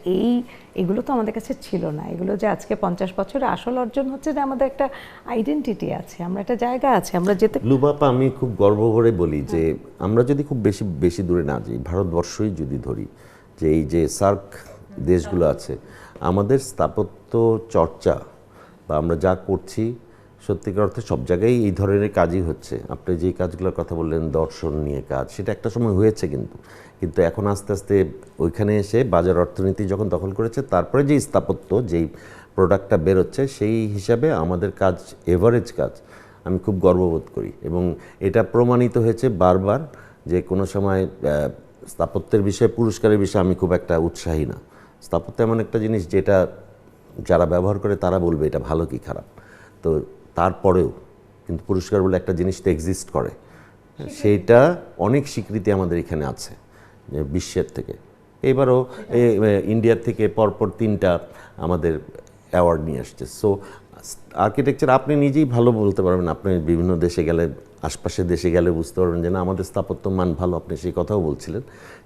এগুলো তো আমাদের কাছে ছিল না। এগুলো যে আজকে 50 বছরে আসল অর্জন হচ্ছে, যে আমাদের একটা আইডেন্টিটি আছে, আমরা একটা জায়গা আছে, আমরা যেতে। লুবাপা, আমি খুব গর্ব করে বলি যে আমরা যদি খুব বেশি দূরে না যাই, ভারতবর্ষই যদি ধরি, যে এই যে সার্ক দেশগুলো আছে, আমাদের স্থাপত্য চর্চা বা আমরা যা করছি, সত্যিকার অর্থে সব জায়গায় এই ধরনের কাজই হচ্ছে। আপনি যেই কাজগুলোর কথা বললেন, দর্শন নিয়ে কাজ, সেটা একটা সময় হয়েছে, কিন্তু এখন আস্তে আস্তে ওইখানে এসে বাজার অর্থনীতি যখন দখল করেছে, তারপরে যেই স্থাপত্য, যেই প্রোডাক্টটা বেরোচ্ছে, সেই হিসাবে আমাদের কাজ এভারেজ কাজ, আমি খুব গর্ববোধ করি। এবং এটা প্রমাণিত হয়েছে বারবার, যে কোনো সময় স্থাপত্যের বিষয়ে, পুরস্কারের বিষয়ে আমি খুব একটা উৎসাহী না। স্থাপত্য এমন একটা জিনিস যেটা যারা ব্যবহার করে তারা বলবে এটা ভালো কি খারাপ, তো তারপরেও কিন্তু পুরস্কার বলে একটা জিনিস তো এক্সিস্ট করে, সেইটা অনেক স্বীকৃতি আমাদের এখানে আছে বিশ্বের থেকে। এবারও ইন্ডিয়ার থেকে পরপর 3টা আমাদের অ্যাওয়ার্ড নিয়ে আসছে। সো আর্কিটেকচার আপনি নিজেই ভালো বলতে পারবেন, আপনি বিভিন্ন দেশে গেলে, আশপাশের দেশে গেলে বুঝতে পারবেন যে না, আমাদের স্থাপত্য মান ভালো। আপনি সেই কথাও বলছিলেন,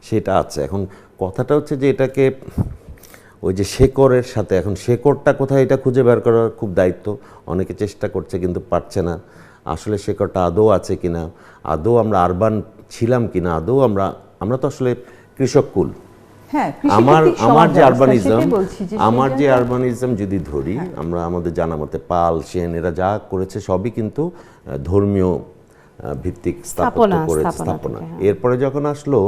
সেটা আছে। এখন কথাটা হচ্ছে যে এটাকে ওই যে শেকড়ের সাথে, এখন শেকড়টা কোথায় এটা খুঁজে বের করার খুব দায়িত্ব। অনেকে চেষ্টা করছে কিন্তু পারছে না। আসলে শেকড়টা আদৌ আছে কিনা, আদৌ আমরা আরবান ছিলাম কিনা, আদৌ আমরা তো আসলে কৃষককুল। হ্যাঁ, আমার যে আরবানিজম যদি ধরি, আমরা আমাদের জানা মতে পাল, সেন, এরা যা করেছে সবই কিন্তু ধর্মীয় ভিত্তিক স্থাপত্য করেছে, স্থাপনা। এরপরে যখন আসলো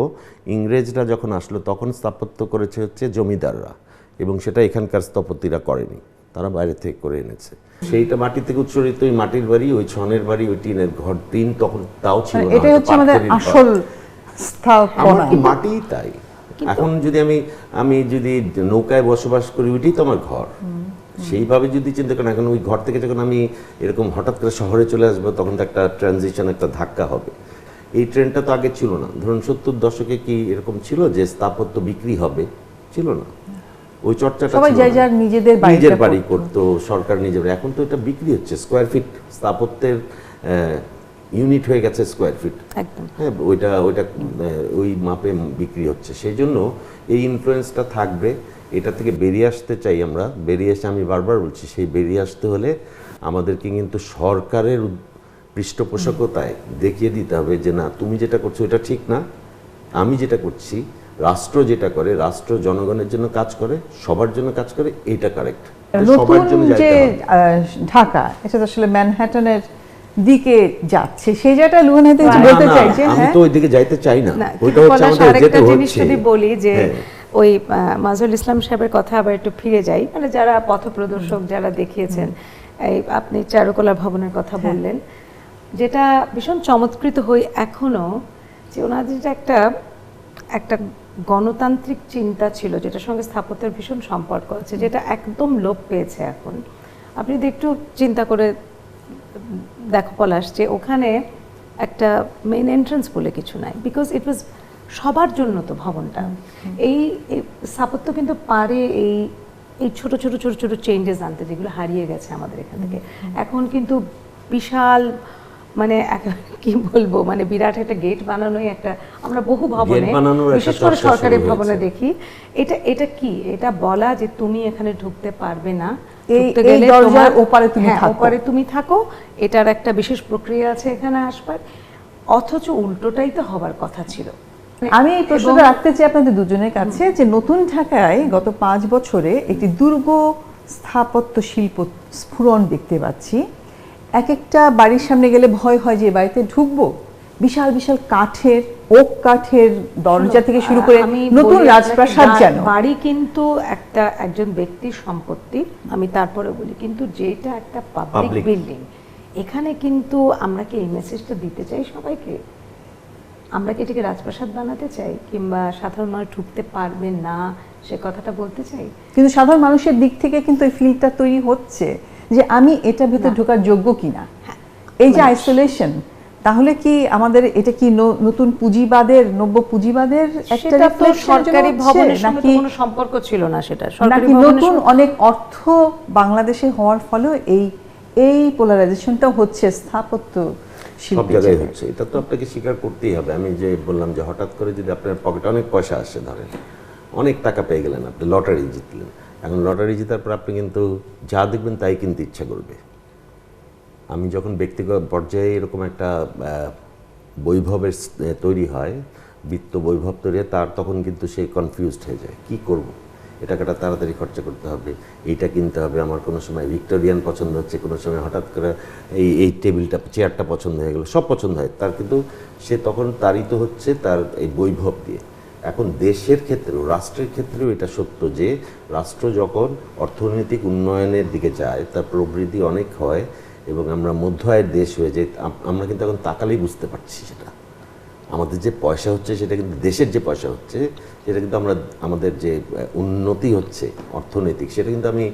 ইংরেজরা, যখন আসলো তখন স্থাপত্য করেছে হচ্ছে জমিদাররা, এবং সেটা এখানকার স্থপতিরা করেনি। তারা বাইরে থেকে করে এনেছে। সেইটা মাটি থেকে উৎসরিত ওই মাটির বাড়ি, ওই ছনের বাড়ি, ওই টিনের ঘর, টিন তখন তাও ছিল না, এটাই হচ্ছে আমাদের আসল স্থাপনা। মাটি তাই। এখন যদি আমি যদি নৌকায় বসবাস করি, ওইটাই তো আমার ঘর। সেইভাবে যদি চিন্তা করেন, এখন ওই ঘর থেকে যখন আমি এরকম হঠাৎ করে শহরে চলে আসবো, তখন তো একটা ট্রানজিশন, একটা ধাক্কা হবে। এই ট্রেনটা তো আগে ছিল না। ধরুন 70 দশকে কি এরকম ছিল যে স্থাপত্য বিক্রি হবে? ছিল না, ওই চর্চাটা সবাই যার যার নিজেদের বাড়ি করতো, সরকার নিজের। এখন তো এটা বিক্রি হচ্ছে, স্কোয়ার ফিট স্থাপত্যের ইউনিট হয়ে গেছে স্কোয়ার ফিট। হ্যাঁ, ওইটা ওই মাপে বিক্রি হচ্ছে। সেই জন্য এই ইনফ্লুয়েন্সটা থাকবে। এটা থেকে বেরিয়ে আসতে চাই আমরা। বেরিয়ে এসে, আমি বারবার বলছি, সেই বেরিয়ে আসতে হলে আমাদেরকে কিন্তু সরকারের পৃষ্ঠপোষকতায় দেখিয়ে দিতে হবে যে না, তুমি যেটা করছো এটা ঠিক না, আমি যেটা করছি, রাষ্ট্র যেটা করে, রাষ্ট্র জনগণের জন্য কাজ করে, সবার জন্য কাজ করে, এইটা কারেক্ট। নতুন যে ঢাকা, এটা তো আসলে ম্যানহাটনের দিকে যাচ্ছে, সেই জায়গাটা লুহান হাতে বলতে চাইছে। আমি তো ওই দিকে যাইতে চাই না, ওইটা হচ্ছে আমাদের যেতে হচ্ছে। যদি বলি যে ওই মাজহারুল ইসলাম সাহেবের কথা আবার একটু ফিরে যাই, মানে যারা পথপ্রদর্শক, যারা দেখিয়েছেন, এই আপনি চারুকলা ভবনের কথা বললেন, যেটা ভীষণ চমৎকৃত হই এখনো, যে ওনাদের একটা গণতান্ত্রিক চিন্তা ছিল, যেটার সঙ্গে স্থাপত্যের ভীষণ সম্পর্ক আছে, যেটা একদম লোপ পেয়েছে এখন। আপনি যদি একটু চিন্তা করে দেখো পলাশ, যে ওখানে একটা মেইন এন্ট্রান্স বলে কিছু নাই, বিকজ ইট ওয়াজ সবার জন্য তো ভবনটা। এই স্থাপত্য কিন্তু পারে এই ছোট ছোট ছোট ছোট চেঞ্জেস আনতে, যেগুলো হারিয়ে গেছে আমাদের এখান থেকে। এখন কিন্তু বিশাল, মানে কি বলবো, মানে বিরাট একটা গেট বানানোই একটা, আমরা বহু ভবনে, বিশেষ করে সরকারি ভবনে দেখি। এটা কি, এটা বলা যে তুমি এখানে ঢুকতে পারবে না, ওপারে তুমি থাকো, এটার একটা বিশেষ প্রক্রিয়া আছে এখানে আসবার। অথচ উল্টোটাই তো হবার কথা ছিল। আমি এই প্রশ্নটা রাখতে চাই আপনাদের দুজনের কাছে, যে নতুন ঢাকায় গত 5 বছরে একটি দুর্গ স্থাপত্য শিল্প স্ফুরণ দেখতে পাচ্ছি। এক একটা বাড়ির সামনে গেলে ভয় হয় যে বাড়িতে ঢুকবো, বিশাল বিশাল কাঠের, ওক কাঠের দরজা থেকে শুরু করে নতুন রাজপ্রাসাদ। যেন বাড়ি কিন্তু একজন ব্যক্তির সম্পত্তি, আমি তারপরে বলি, কিন্তু যেটা একটা পাবলিক বিল্ডিং, এখানে কিন্তু আমরা কি এই মেসেজটা দিতে চাই সবাইকে? আমরা কি এটাকে রাজপ্রাসাদ বানাতে চাই, কিংবা সাধারণ মানুষ ঢুকতে পারবে না সে কথাটা বলতে চাই? কিন্তু সাধারণ মানুষের দিক থেকে কিন্তু এই ফিলটা তৈরি হচ্ছে যে আমি এটা ভিতরে ঢোকার যোগ্য কিনা। এই যে আইসোলেশন, তাহলে কি আমাদের এটা কি নতুন পুঁজিবাদের, নব্য পুঁজিবাদের একটা রিফ্লেকশন? সরকারি ভবনের সঙ্গে কোনো সম্পর্ক ছিল না সেটা, নাকি নতুন অনেক অর্থ বাংলাদেশে হওয়ার ফলে এই পোলারাইজেশনটা হচ্ছে স্থাপত্য সব জায়গায় হচ্ছে? এটা তো আপনাকে স্বীকার করতেই হবে। আমি যে বললাম যে হঠাৎ করে যদি আপনার পকেটে অনেক পয়সা আসে, ধরেন অনেক টাকা পেয়ে গেলেন, আপনি লটারি জিতলেন, এখন লটারি জেতার পর আপনি কিন্তু যা দেখবেন তাই কিনতে ইচ্ছা করবে। আমি যখন ব্যক্তিগত পর্যায়ে এরকম একটা বৈভবের তৈরি হয়, বিত্ত বৈভব তৈরি হয়, তখন কিন্তু সে কনফিউজড হয়ে যায়, কি করব, এ টাকাটা তাড়াতাড়ি খরচা করতে হবে, এইটা কিনতে হবে। আমার কোনো সময় ভিক্টোরিয়ান পছন্দ হচ্ছে, কোনো সময় হঠাৎ করে এই টেবিলটা, চেয়ারটা পছন্দ হয়ে গেল, সব পছন্দ হয় তার, কিন্তু সে তখন তাড়িত হচ্ছে তার এই বৈভব দিয়ে। এখন দেশের ক্ষেত্রেও, রাষ্ট্রের ক্ষেত্রেও এটা সত্য যে রাষ্ট্র যখন অর্থনৈতিক উন্নয়নের দিকে যায়, তার প্রবৃদ্ধি অনেক হয় এবং আমরা মধ্য আয়ের দেশ হয়ে যাই, আমরা কিন্তু এখন তাকালেই বুঝতে পারছি সেটা। আমাদের যে পয়সা হচ্ছে সেটা কিন্তু দেশের যে পয়সা হচ্ছে সেটা কিন্তু আমাদের যে উন্নতি হচ্ছে অর্থনৈতিক, সেটা কিন্তু আমি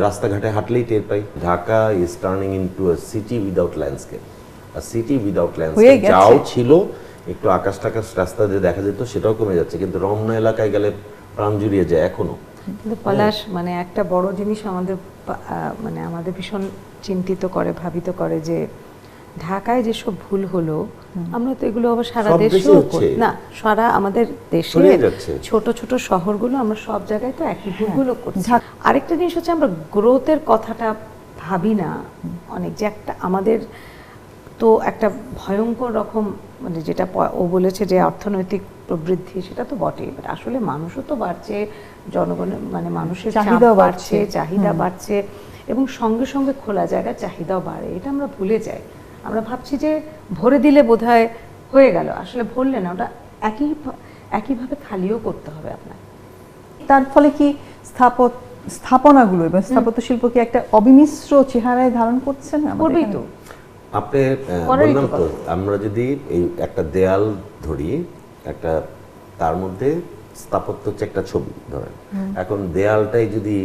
রাস্তাঘাটে হাঁটলেই টের পাই। Dhaka is turning into a city without landscape. আর সিটি উইদাউট ল্যান্ডস্কেপ যাও ছিল, একটু আকাশ টাকাশ রাস্তা দিয়ে দেখা যেত, সেটাও কমে যাচ্ছে। কিন্তু রমনা এলাকায় গেলে প্রাণ জুড়িয়ে যায় এখনো। কিন্তু পলাশ, মানে একটা বড় জিনিস আমাদের ভীষণ চিন্তিত করে, ভাবিত করে, যে ঢাকায় যেসব ভুল হলো, আমরা তো এগুলো আবার সারা দেশে না, সারা আমাদের দেশে ছোট ছোট শহরগুলো আমরা সব জায়গায় তো একই ভুলগুলো করছি। আরেকটা জিনিস হচ্ছে, আমরা গ্রোথের কথাটা ভাবি না অনেক, যে একটা আমাদের তো একটা ভয়ঙ্কর রকম, মানে যেটা ও বলেছে যে অর্থনৈতিক প্রবৃদ্ধি, সেটা তো বটেই, বাট আসলে মানুষও তো বাড়ছে, জনগণের মানে মানুষের চাহিদা বাড়ছে, এবং সঙ্গে সঙ্গে খোলা জায়গার চাহিদাও বাড়ে। এটা আমরা ভুলে যাই। আমরা ভাবছি যে ভরে দিলে বোধহয় হয়ে গেল, আসলে ভরলে না, ওটা একইভাবে খালিও করতে হবে আপনার। তার ফলে কি স্থাপনাগুলো এবং স্থাপত্য শিল্প কি একটা অবিমিশ্র চেহারায় ধারণ করছে না আমাদের করবেই এখানে? তো। আপনি করারই তো বললাম তো, আমরা যদি এই একটা দেয়াল ধরি, একটা তার মধ্যে স্থাপত্য হচ্ছে একটা ছবি ধরেন, এখন দেয়ালটাই যদি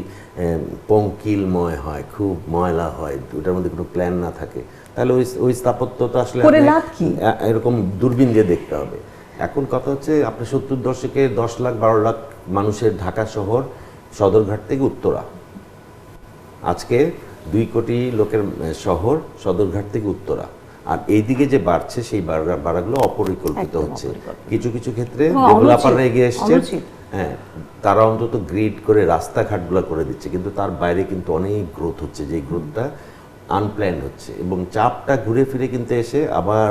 পঙ্কিলময় হয়, খুব ময়লা হয়, ওটার মধ্যে কোনো প্ল্যান না থাকে, তাহলে ওই স্থাপত্য তো আসলে করে আপনি লাভ কি? এরকম দূরবীন দিয়ে দেখতে হবে। এখন কথা হচ্ছে আপনি 70 দশকে 10 লাখ 12 লাখ মানুষের ঢাকা শহর সদরঘাট থেকে উত্তরা, আজকে 2 কোটি লোকের শহর সদরঘাট থেকে উত্তরা, আর এইদিকে যে বাড়ছে সেই বাড়াগুলো অপরিকল্পিত হচ্ছে। কিছু কিছু ক্ষেত্রে ডেভেলপাররা এগিয়ে এসছে, হ্যাঁ, তারা অন্তত গ্রিড করে রাস্তাঘাটগুলো করে দিচ্ছে, কিন্তু তার বাইরে কিন্তু অনেক গ্রোথ হচ্ছে, যে গ্রোথটা আনপ্ল্যান্ড হচ্ছে, এবং চাপটা ঘুরে ফিরে কিন্তু এসে আবার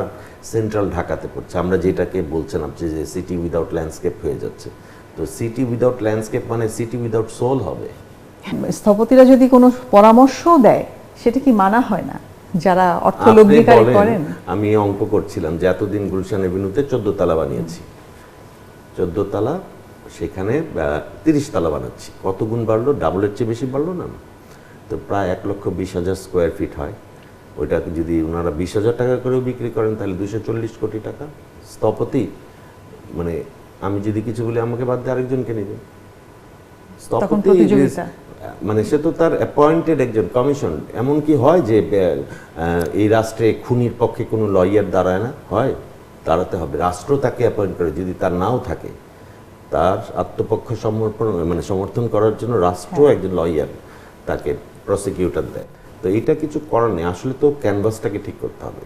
সেন্ট্রাল ঢাকাতে পড়ছে। আমরা যেটাকে বলছিলাম যে সিটি উইদাউট ল্যান্ডস্কেপ হয়ে যাচ্ছে। তো সিটি উইদাউট ল্যান্ডস্কেপ মানে সিটি উইদাউট সোল হবে। স্থপতিরা যদি কোনো পরামর্শও দেয়, সেটা কি মানা হয় না যারা অর্থ আপনি লগ্নিকারী বলেন, করেন? আমি অঙ্ক করছিলাম যে এতদিন গুলশান এভিনিউতে 14 তালা বানিয়েছি, 14 তালা, সেখানে 30 তালা বানাচ্ছি, কত গুণ বাড়লো? ডাবলের চেয়ে বেশি বাড়লো না? তো প্রায় 1,20,000 স্কোয়ার ফিট হয়। ওইটাকে যদি ওনারা 20,000 টাকা করেও বিক্রি করেন তাহলে 240 কোটি টাকা। স্থপতি মানে আমি যদি কিছু বলি আমাকে বাদ দিয়ে আরেকজনকে নেবে। তখন স্থপতি প্রতিযোগিতা। মানে সে তো তার অ্যাপয়েন্টেড একজন কমিশন। এমন কি হয় যে এই রাষ্ট্রে খুনির পক্ষে কোনো লয়ার দাঁড়ায় না? হয়, দাঁড়াতে হবে। রাষ্ট্র তাকে অ্যাপয়েন্ট করে, যদি তার নাও থাকে তার আত্মপক্ষ সমর্থন করার জন্য রাষ্ট্র একজন লয়ার তাকে প্রসিকিউটর দেয়। তো এটা কিছু করার নেই, আসলে তো ক্যানভাসটাকে ঠিক করতে হবে।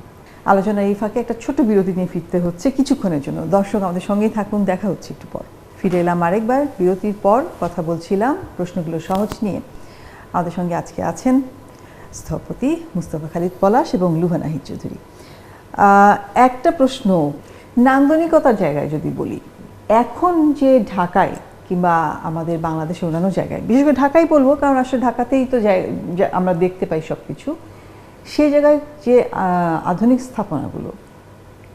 আলোচনার এই ফাঁকে একটা ছোট বিরতি নিয়ে ফিরতে হচ্ছে কিছুক্ষণের জন্য। দর্শক আমাদের সঙ্গেই থাকুন, দেখা হচ্ছে একটু পর। ফিরে এলাম আরেকবার বিরতির পর। কথা বলছিলাম প্রশ্নগুলো সহজ নিয়ে। আমাদের সঙ্গে আজকে আছেন স্থপতি মুস্তাফা খালিদ পলাশ এবং লুহা নাহিদ চৌধুরী। একটা প্রশ্ন, নান্দনিকতার জায়গায় যদি বলি, এখন যে ঢাকায় কিংবা আমাদের বাংলাদেশের অন্যান্য জায়গায়, বিশেষ করে ঢাকাই বলবো কারণ আসলে ঢাকাতেই তো আমরা দেখতে পাই সব কিছু, সেই জায়গায় যে আধুনিক স্থাপনাগুলো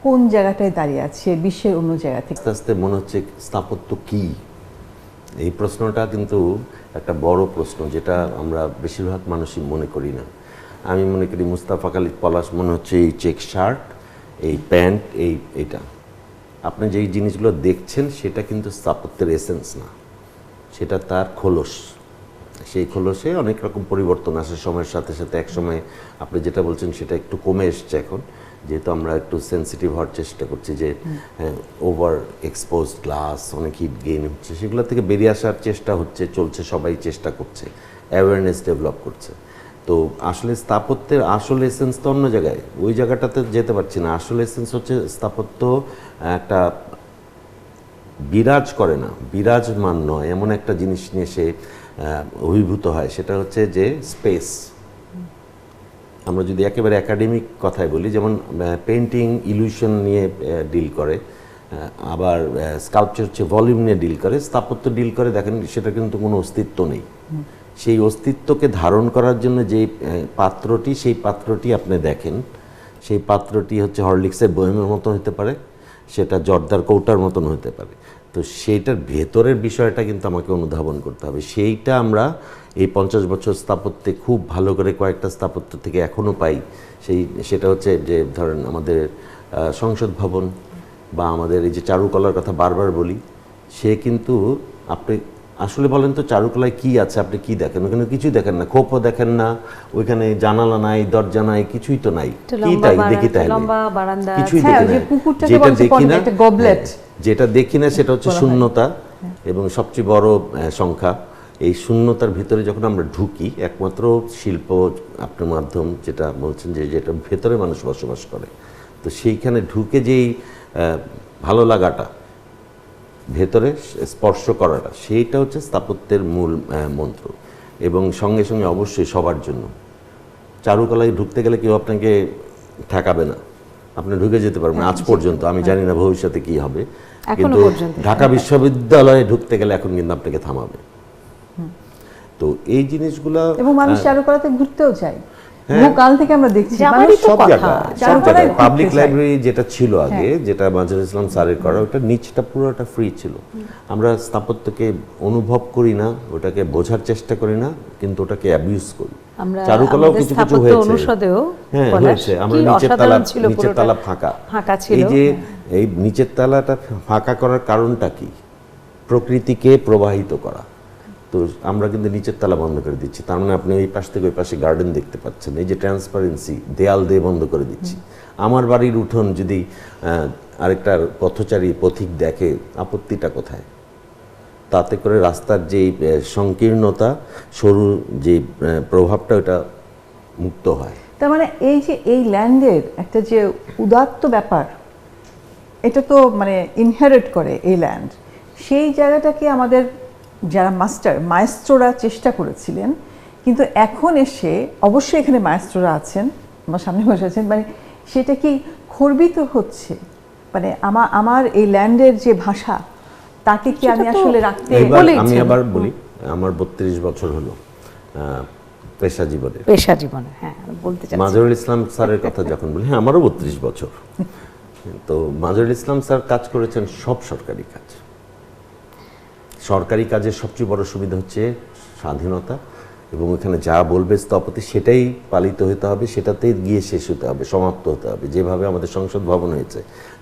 কোন জায়গাটায় দাঁড়িয়ে আছে বিশ্বের অন্য জায়গা থেকে? আস্তে আস্তে মনে হচ্ছে স্থাপত্য কি, এই প্রশ্নটা কিন্তু একটা বড় প্রশ্ন, যেটা আমরা বেশিরভাগ মানুষই মনে করি না। আমি মনে করি মুস্তাফা খালিদ পলাশ মনে হচ্ছে এই চেক শার্ট, এই প্যান্ট, এইটা আপনি যেই জিনিসগুলো দেখছেন সেটা কিন্তু স্থাপত্যের এসেন্স না, সেটা তার খোলস। সেই খোলসে অনেক রকম পরিবর্তন আসে সময়ের সাথে সাথে। এক সময় আপনি যেটা বলছেন সেটা একটু কমে এসছে এখন, যেহেতু আমরা একটু সেন্সিটিভ হওয়ার চেষ্টা করছি, যে ওভার এক্সপোজড গ্লাস, অনেক হিট গেইন হচ্ছে, সেগুলো থেকে বেরিয়ে আসার চেষ্টা হচ্ছে, চলছে, সবাই চেষ্টা করছে, অ্যাওয়ারনেস ডেভেলপ করছে। তো আসলে স্থাপত্যের আসল এসেন্স তো অন্য জায়গায়, ওই জায়গাটাতে যেতে পারছি না। আসল এসেন্স হচ্ছে স্থাপত্য একটা বিরাজ করে না, বিরাজমান নয়, এমন একটা জিনিস নিয়ে সে অভিভূত হয়, সেটা হচ্ছে যে স্পেস। আমরা যদি একেবারে একাডেমিক কথায় বলি, যেমন পেন্টিং ইলিউশন নিয়ে ডিল করে, আবার স্কাল্পচার হচ্ছে ভলিউম নিয়ে ডিল করে, স্থাপত্য ডিল করে দেখেন সেটা কিন্তু কোনো অস্তিত্ব নেই। সেই অস্তিত্বকে ধারণ করার জন্য যে পাত্রটি, সেই পাত্রটি আপনি দেখেন, সেই পাত্রটি হচ্ছে হরলিক্সের বয়মের মতো হতে পারে, সেটা জর্দার কৌটার মতন হতে পারে। তো সেইটার ভেতরের বিষয়টা কিন্তু আমাকে অনুধাবন করতে হবে। সেইটা আমরা এই 50 বছর স্থাপত্যে খুব ভালো করে কয়েকটা স্থাপত্য থেকে এখনও পাই। সেটা হচ্ছে যে ধরেন আমাদের সংসদ ভবন বা আমাদের এই যে চারুকলার কথা বারবার বলি, সে কিন্তু আপনি আসলে বলেন তো চারুকলায় কি আছে, আপনি কি দেখেন? ওখানে কিছুই দেখেন না, খোপও দেখেন না, ওইখানে জানালা নাই, দরজা নাই, কিছুই তো নাই। কি তাই দেখি তাহলে কিছুই দেখি না। যেটা দেখি না, যেটা দেখি না সেটা হচ্ছে শূন্যতা, এবং সবচেয়ে বড় সংখ্যা। এই শূন্যতার ভিতরে যখন আমরা ঢুকি, একমাত্র শিল্প আপনার মাধ্যম, যেটা বলছেন যে যেটা ভেতরে মানুষ বসবাস করে, তো সেইখানে ঢুকে যেই ভালো লাগাটা, ভেতরে স্পর্শ করাটা, সেইটা হচ্ছে স্থাপত্যের মূল মন্ত্র। এবং সঙ্গে সঙ্গে অবশ্যই সবার জন্য চারুকলায় ঢুকতে গেলে কেউ আপনাকে ঠেকাবে না, আপনি ঢুকে যেতে পারবেন। আজ পর্যন্ত, আমি জানি না ভবিষ্যতে কি হবে, কিন্তু ঢাকা বিশ্ববিদ্যালয়ে ঢুকতে গেলে এখন কিন্তু আপনাকে থামাবে। তো এই জিনিসগুলা, এবং মানুষ চারুকলাতে ঘুরতেও যায়, বহুকাল থেকে আমরা দেখছি যাবারই মানুষ তো সব কথা। জায়গায় সব চারুকলায় জায়গায় ঘুরতে পাবলিক চায়। লাইব্রেরি যেটা ছিল আগে, যেটা মাজহারুল ইসলাম স্যারের করা, ওটা নিচটা পুরোটা ফ্রি ছিল। আমরা স্থাপত্যকে অনুভব করি না, ওটাকে বোঝার চেষ্টা করি না, কিন্তু ওটাকে অ্যাবিউজ করি। আমরা চারুকলাও আমাদের কিছু কিছু স্থাপত্য হয়েছে, অনুষদেও হ্যাঁ পলাশ, হয়েছে। আমরা কি নিচের তালা, অসাধারণ ছিল, নিচের পুরোটা তালা ফাঁকা। ফাঁকা ছিল। এই যে এই নিচের তালাটা ফাঁকা করার কারণটা কি? প্রকৃতিকে প্রবাহিত করা। তো আমরা কিন্তু নিচের তালা বন্ধ করে দিচ্ছি, তার মানে আপনি ওই পাশ থেকে ওই পাশে গার্ডেন দেখতে পাচ্ছেন। এই যে ট্রান্সপারেন্সি, দেয়াল দিয়ে বন্ধ করে দিচ্ছি। আমার বাড়ির উঠোন যদি আরেকটা পথচারী পথিক দেখে, আপত্তিটা কোথায়? তাতে করে রাস্তার যে সংকীর্ণতা, সরু যে প্রভাবটা, ওটা মুক্ত হয়। তার মানে এই যে এই ল্যান্ডের একটা যে উদাত্ত ব্যাপার, এটা তো মানে ইনহেরিট করে এই ল্যান্ড, সেই জায়গাটাকে আমাদের যারা মায়েস্ট্রোরা চেষ্টা করেছিলেন, কিন্তু এখন এসে অবশ্যই এখানে মায়েস্ট্রোরা আছেন, আমার সামনে বসে আছেন, মানে সেটা কি খর্বিত হচ্ছে? মানে আমার এই ল্যান্ডের যে ভাষা, তাকে কি আমি সেটা তো আসলে রাখতে এবার আমি বলেইছেন। আবার বলি, আমার 32 বছর হলো পেশা জীবনে। পেশা জীবনে, হ্যাঁ বলতে চাচ্ছি। মাজহারুল ইসলাম স্যারের কথা যখন বলি, হ্যাঁ আমারও 32 বছর। তো মাজহারুল ইসলাম স্যার কাজ করেছেন সব সরকারি কাজ। সরকারি কাজের সবচেয়ে বড় সুবিধা হচ্ছে স্বাধীনতা, এবং এখানে যা বলবে স্থপতি সেটাই পালিত হতে হবে, সেটাতেই গিয়ে শেষ হতে হবে, সমাপ্ত হতে হবে। যেভাবে আমাদের সংসদ ভবন হয়েছে,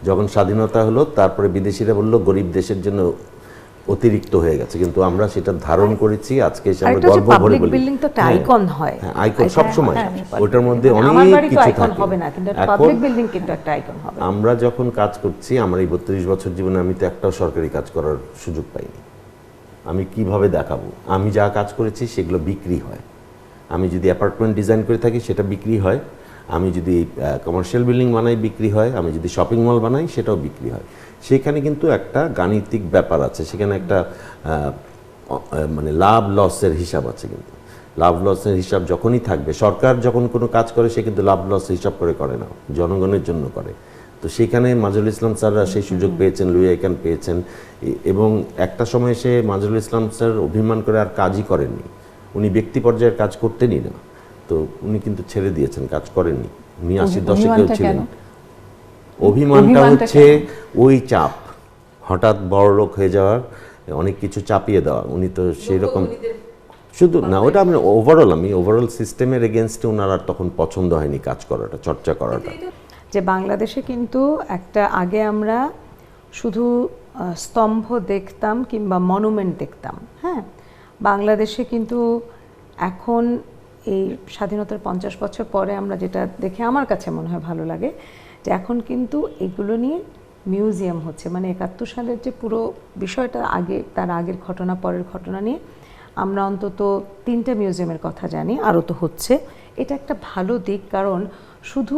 যখন স্বাধীনতা হলো তারপরে বিদেশিরা বললো গরিব দেশের জন্য অতিরিক্ত হয়ে গেছে, কিন্তু আমরা সেটা ধারণ করেছি। আজকে এসে আমরা গর্ব ভরে পাবলিক বলি, বিল্ডিং তো একটা আইকন হয়, হ্যাঁ আইকন সবসময়, ওটার মধ্যে আমার অনেক বাড়ি তো কিছু আইকন থাকে। হবে না, কিন্তু এখন পাবলিক বিল্ডিং কিন্তু একটা আইকন হবে। আমরা যখন কাজ করছি, আমার এই 32 বছর জীবনে আমি তো একটাও সরকারি কাজ করার সুযোগ পাইনি। আমি কিভাবে দেখাবো? আমি যা কাজ করেছি সেগুলো বিক্রি হয়। আমি যদি অ্যাপার্টমেন্ট ডিজাইন করে থাকি সেটা বিক্রি হয়, আমি যদি কমার্শিয়াল বিল্ডিং বানাই বিক্রি হয়, আমি যদি শপিং মল বানাই সেটাও বিক্রি হয়। সেখানে কিন্তু একটা গাণিতিক ব্যাপার আছে, সেখানে একটা মানে লাভ লসের হিসাব আছে। কিন্তু লাভ লসের হিসাব যখনই থাকবে, সরকার যখন কোনো কাজ করে সে কিন্তু লাভ লস হিসাব করে না, জনগণের জন্য করে। তো সেখানে মাজহারুল ইসলাম স্যাররা সেই সুযোগ পেয়েছেন, লুই আইকান পেয়েছেন, এবং একটা সময় সে মাজহারুল ইসলাম স্যার অভিমান করে আর কাজই করেননি। উনি ব্যক্তি পর্যায়ের কাজ করতেনই না, তো উনি কিন্তু ছেড়ে দিয়েছেন, কাজ করেননি। উনি 80 দশকেও ছিলেন। অভিমানটা হচ্ছে ওই চাপ, হঠাৎ বড় লোক হয়ে যাওয়ার, অনেক কিছু চাপিয়ে দেওয়া। উনি তো সেই রকম শুধু না, ওটা আমি ওভারঅল সিস্টেমের এগেনস্টে ওনার আর তখন পছন্দ হয়নি কাজ করাটা, চর্চা করাটা। যে বাংলাদেশে কিন্তু একটা আগে আমরা শুধু স্তম্ভ দেখতাম কিংবা মনুমেন্ট দেখতাম, হ্যাঁ, বাংলাদেশে কিন্তু এখন এই স্বাধীনতার 50 বছর পরে আমরা যেটা দেখে আমার কাছে মনে হয় ভালো লাগে, যে এখন কিন্তু এগুলো নিয়ে মিউজিয়াম হচ্ছে। মানে 71 সালের যে পুরো বিষয়টা, আগে তার আগের ঘটনা পরের ঘটনা নিয়ে আমরা অন্তত 3টে মিউজিয়ামের কথা জানি, আরও তো হচ্ছে। এটা একটা ভালো দিক, কারণ শুধু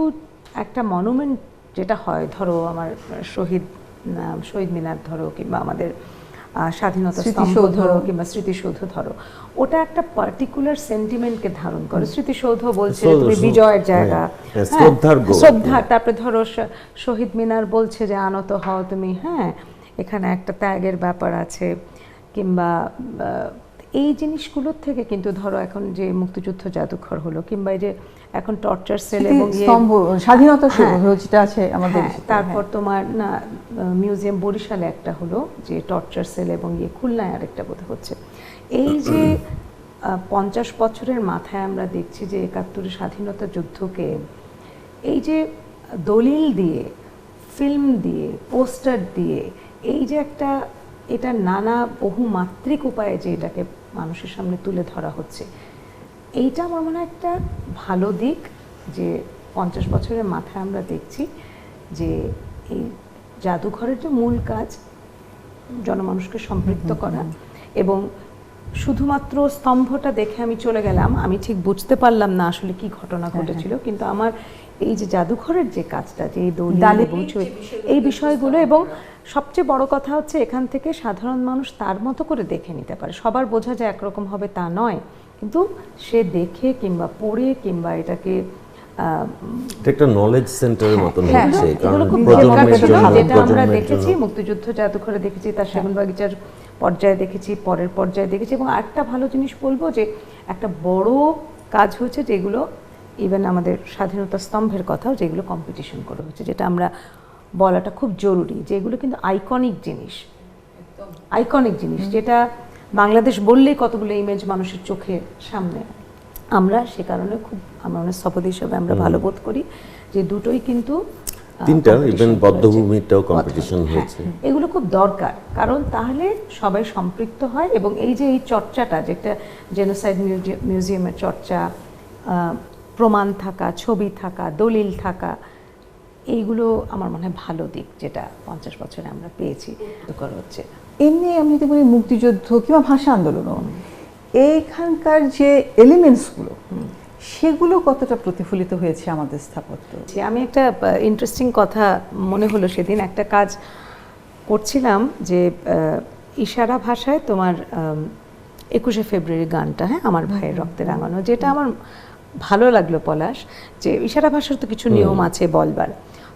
একটা মনুমেন্ট যেটা হয়, ধরো আমার শহীদ মিনার ধরো, কিংবা আমাদের স্বাধীনতা স্তম্ভ ধরো, কিংবা স্মৃতিসৌধ ধরো, ওটা একটা পার্টিকুলার সেন্টিমেন্টকে ধারণ করে। স্মৃতিসৌধ বলছে তুমি বিজয়ের জায়গা, শ্রদ্ধা। তারপরে ধরো শহীদ মিনার বলছে যে আনত হও তুমি, হ্যাঁ, এখানে একটা ত্যাগের ব্যাপার আছে। কিংবা এই জিনিসগুলোর থেকে কিন্তু ধরো এখন যে মুক্তিযুদ্ধ জাদুঘর হলো, কিংবা এই যে এখন টর্চার সেল এবং স্বাধীনতা যেটা আছে আমাদের, তারপর তোমার না মিউজিয়াম বরিশালে একটা হলো, যে টর্চার সেল এবং খুলনায় আরেকটা বোধ হচ্ছে। এই যে 50 বছরের মাথায় আমরা দেখছি যে 71 স্বাধীনতা যুদ্ধকে এই যে দলিল দিয়ে, ফিল্ম দিয়ে, পোস্টার দিয়ে, এই যে একটা, এটা নানা বহুমাত্রিক উপায়ে যে এটাকে মানুষের সামনে তুলে ধরা হচ্ছে, এইটা আমার মনে হয় একটা ভালো দিক। যে 50 বছরের মাথায় আমরা দেখছি যে এই জাদুঘরের যে মূল কাজ জনমানুষকে সম্পৃক্ত করা, এবং শুধুমাত্র স্তম্ভটা দেখে আমি চলে গেলাম, আমি ঠিক বুঝতে পারলাম না আসলে কি ঘটনা ঘটেছিল, কিন্তু আমার এই যে জাদুঘরের যে কাজটা, যে দলিল এবং এই বিষয়গুলো, এবং সবচেয়ে বড় কথা হচ্ছে এখান থেকে সাধারণ মানুষ তার মতো করে দেখে নিতে পারে। সবার বোঝা যে একরকম হবে তা নয়, কিন্তু সে দেখে কিংবা পড়ে কিংবা এটাকে একটা নলেজ সেন্টারের মতন হচ্ছে, কারণ যেটা আমরা দেখেছি মুক্তিযুদ্ধ জাদুঘরে দেখেছি, তার সেগুনবাগিচার পর্যায়ে দেখেছি, পরের পর্যায়ে দেখেছি। এবং আরেকটা ভালো জিনিস বলবো, যে একটা বড় কাজ হচ্ছে যেগুলো ইভেন আমাদের স্বাধীনতা স্তম্ভের কথাও, যেগুলো কম্পিটিশন করে হচ্ছে, যেটা আমরা বলাটা খুব জরুরি, যে এগুলো কিন্তু আইকনিক জিনিস, আইকনিক জিনিস, যেটা বাংলাদেশ বললেই কতগুলো ইমেজ মানুষের চোখের সামনে। আমরা সে কারণে খুব, আমরা স্থপতি হিসেবে আমরা ভালো বোধ করি যে দুটোই কিন্তু তিনটা competition ইভেন করেছে। বদ্ধভূমিটাও কম্পিটিশন হ্যাঁ, হয়েছে। এগুলো খুব দরকার, কারণ তাহলে সবাই সম্পৃক্ত হয়। এবং এই যে এই চর্চাটা, যেটা জেনোসাইড মিউজিয়ামের চর্চা, প্রমাণ থাকা, ছবি থাকা, দলিল থাকা, এইগুলো আমার মনে হয় ভালো দিক, যেটা 50 বছরে আমরা পেয়েছি করা হচ্ছে। এমনি আমি যদি বলি মুক্তিযুদ্ধ কিংবা ভাষা আন্দোলনও, এইখানকার যে এলিমেন্টসগুলো সেগুলো কতটা প্রতিফলিত হয়েছে আমাদের স্থাপত্য? যে আমি একটা ইন্টারেস্টিং কথা মনে হলো, সেদিন একটা কাজ করছিলাম যে ইশারা ভাষায় তোমার 21শে ফেব্রুয়ারি গানটা, হ্যাঁ, আমার ভাইয়ের রক্তে রাঙানো, যেটা আমার ভালো লাগলো পলাশ, যে ইশারা ভাষার তো কিছু নিয়ম আছে বলবার।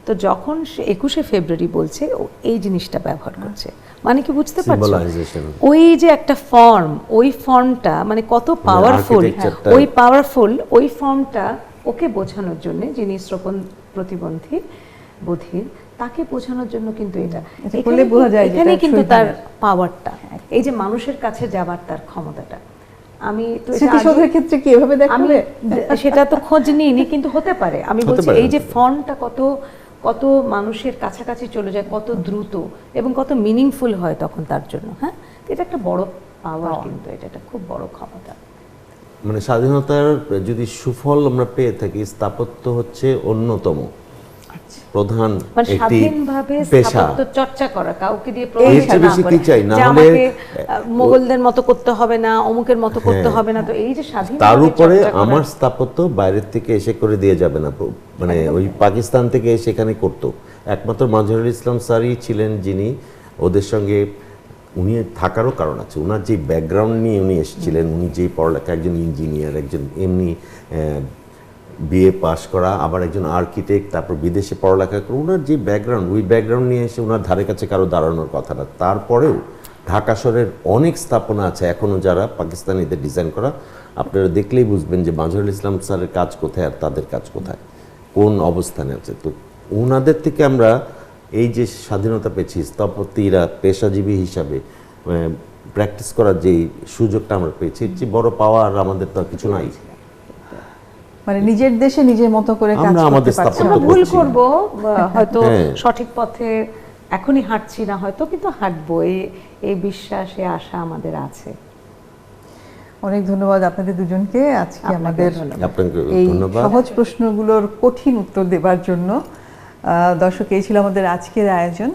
তো যখন সে 21শে ফেব্রুয়ারি বলছে, ও এই জিনিসটা ব্যবহার করছে, মানে কি বুঝতে পারছো? Symbolization. ওই যে একটা ফর্ম, ওই ফর্মটা মানে কত পাওয়ারফুল, architecture-টা। ওই পাওয়ারফুল ওই ফর্মটা ওকে বোঝানোর জন্য, যিনি শ্রবণ প্রতিবন্ধী বধির, তাকে বোঝানোর জন্য কিন্তু এটা এটা করলে বোঝা যায় যে এখানে এটা কিন্তু তার শহীদ পাওয়ারটা, এই যে মানুষের কাছে যাবার তার ক্ষমতাটা। আমি তো এটা স্মৃতিসৌধের ক্ষেত্রে কি এভাবে আমি দেখাবে? সেটা তো খোঁজ নিইনি, কিন্তু হতে পারে। আমি হতে বলছি পারে, এই যে হতে পারে। ফন্টটা কত কত মানুষের কাছাকাছি চলে যায়, কত দ্রুত এবং কত মিনিংফুল হয় তখন তার জন্য। হ্যাঁ, এটা একটা বড় পাওয়ার, কিন্তু এটা একটা খুব বড় ক্ষমতা। মানে স্বাধীনতার যদি সুফল আমরা পেয়ে থাকি, স্থাপত্য হচ্ছে অন্যতম প্রধান মানে একটি স্বাধীনভাবে পেশা। স্থাপত্য চর্চা করা, কাউকে দিয়ে এর প্রভাবিত চেয়ে না বেশি করে, কি চাই? না যে হলে আমাকে মোগলদের মতো করতে হবে না, অমুকের মতো করতে হ্যাঁ। হবে না। তো এই যে স্বাধীন, তার উপরে আমার স্থাপত্য বাইরের থেকে এসে করে দিয়ে যাবে না, মানে ওই পাকিস্তান থেকে এসে এখানে করতো। একমাত্র মাজহারুল ইসলাম স্যারই ছিলেন যিনি ওদের সঙ্গে, উনি থাকারও কারণ আছে, ওনার যে ব্যাকগ্রাউন্ড নিয়ে উনি এসেছিলেন, উনি যেই পড়ালেখা, একজন ইঞ্জিনিয়ার, একজন এমনি বিএ পাস করা, আবার একজন আর্কিটেক্ট, তারপর বিদেশে পড়ালেখা করে, ওনার যে ব্যাকগ্রাউন্ড, ওই ব্যাকগ্রাউন্ড নিয়ে এসে ওনার ধারে কাছে কারো দাঁড়ানোর কথা না। তারপরেও ঢাকা শহরের অনেক স্থাপনা আছে এখনও যারা পাকিস্তানিদের ডিজাইন করা, আপনারা দেখলেই বুঝবেন যে মাজহারুল ইসলাম স্যারের কাজ কোথায় আর তাদের কাজ কোথায়, কোন অবস্থানে আছে। তো ওনাদের থেকে আমরা এই যে স্বাধীনতা পেয়েছি, স্থপতিরা পেশাজীবী হিসাবে প্র্যাকটিস করার যে সুযোগটা আমরা পেয়েছি, এর চেয়ে বড় পাওয়া আর আমাদের তো আর কিছু নাই। মানে নিজের দেশে নিজের মতো করে কাজ আমরা আমাদের করতে পারছি। স্থাপত্য আমরা ভুল করছি। করব, হয়তো হ্যাঁ। সঠিক পথে এখনই হাঁটছি না, হয়তো কিন্তু হাঁটবো, এই বিশ্বাস, এই আশা আমাদের আছে। অনেক ধন্যবাদ আপনাদের দুজনকে আজকে আপনাকে আমাদের ধন্যবাদ। আপনাকে এই ধন্যবাদ। সহজ প্রশ্নগুলোর কঠিন উত্তর দেবার জন্য। দর্শক, এই ছিল আমাদের আজকের আয়োজন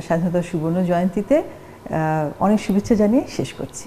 স্বাধীনতা সুবর্ণ জয়ন্তীতে। অনেক শুভেচ্ছা জানিয়ে শেষ করছি।